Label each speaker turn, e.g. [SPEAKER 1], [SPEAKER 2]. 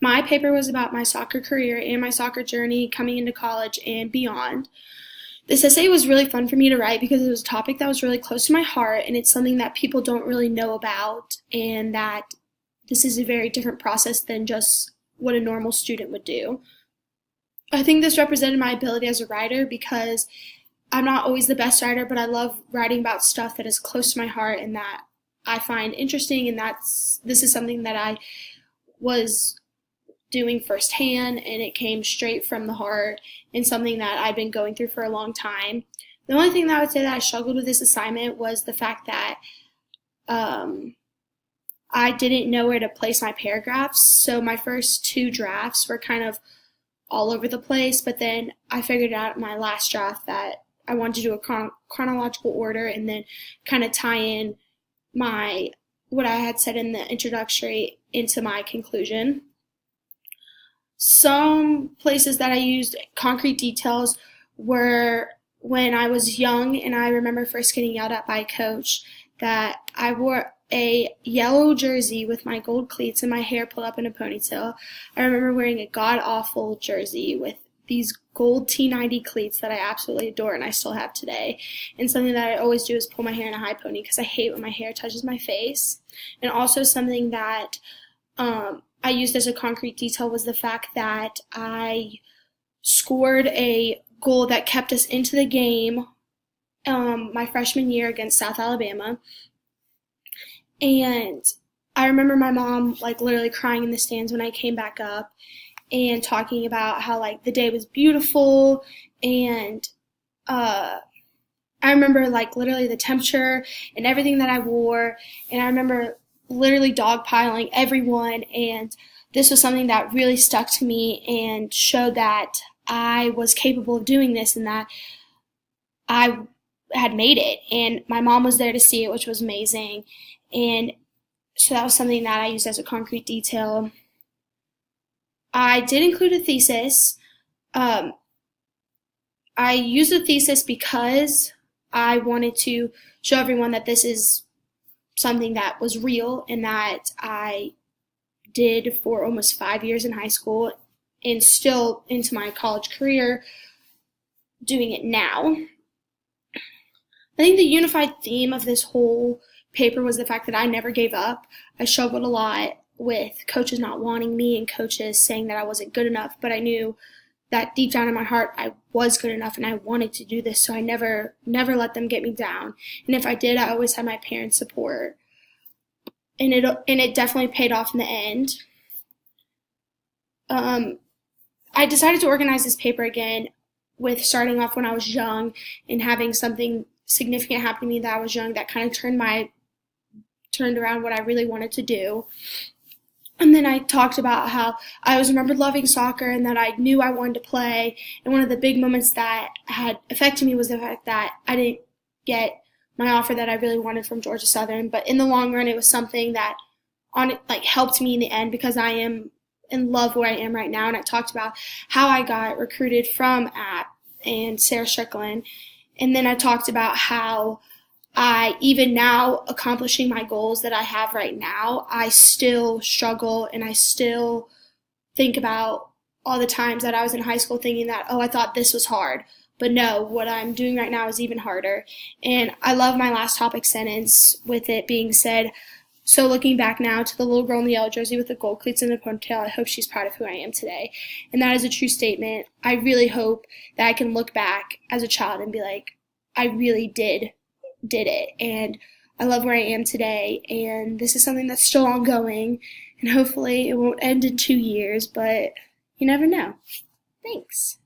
[SPEAKER 1] my paper was about my soccer career and my soccer journey coming into college and beyond. This essay was really fun for me to write because it was a topic that was really close to my heart, and it's something that people don't really know about, and that this is a very different process than just what a normal student would do. I think this represented my ability as a writer because I'm not always the best writer, but I love writing about stuff that is close to my heart and that I find interesting, and this is something that I was doing firsthand, and it came straight from the heart and something that I'd been going through for a long time. The only thing that I would say that I struggled with this assignment was the fact that I didn't know where to place my paragraphs, so my first two drafts were kind of all over the place, but then I figured out in my last draft that I wanted to do a chronological order and then kind of tie in what I had said in the introductory into my conclusion. Some places that I used concrete details were when I was young, and I remember first getting yelled at by a coach that I wore a yellow jersey with my gold cleats and my hair pulled up in a ponytail. I remember wearing a god-awful jersey with these gold T90 cleats that I absolutely adore and I still have today. And something that I always do is pull my hair in a high pony because I hate when my hair touches my face. And also something that I used as a concrete detail was the fact that I scored a goal that kept us into the game my freshman year against South Alabama. And I remember my mom literally crying in the stands when I came back up and talking about how the day was beautiful, and I remember literally the temperature and everything that I wore, and I remember literally dogpiling everyone, and this was something that really stuck to me and showed that I was capable of doing this and that I had made it, and my mom was there to see it, which was amazing. And so that was something that I used as a concrete detail. I did include a thesis. I used a thesis because I wanted to show everyone that this is something that was real and that I did for almost 5 years in high school and still into my college career doing it now. I think the unified theme of this whole paper was the fact that I never gave up. I struggled a lot with coaches not wanting me and coaches saying that I wasn't good enough, but I knew that deep down in my heart I was good enough and I wanted to do this, so I never let them get me down. And if I did, I always had my parents' support. And it definitely paid off in the end. I decided to organize this paper again with starting off when I was young and having something significant happen to me that I was young that kind of turned around what I really wanted to do. And then I talked about how I always remembered loving soccer and that I knew I wanted to play. And one of the big moments that had affected me was the fact that I didn't get my offer that I really wanted from Georgia Southern. But in the long run, it was something that helped me in the end because I am in love where I am right now. And I talked about how I got recruited from App and Sarah Strickland. And then I talked about how even now, accomplishing my goals that I have right now, I still struggle and I still think about all the times that I was in high school thinking that, oh, I thought this was hard. But no, what I'm doing right now is even harder. And I love my last topic sentence with it being said, so looking back now to the little girl in the yellow jersey with the gold cleats and the ponytail, I hope she's proud of who I am today. And that is a true statement. I really hope that I can look back as a child and be like, I really did it, and I love where I am today, and this is something that's still ongoing, and hopefully it won't end in 2 years, but you never know. Thanks.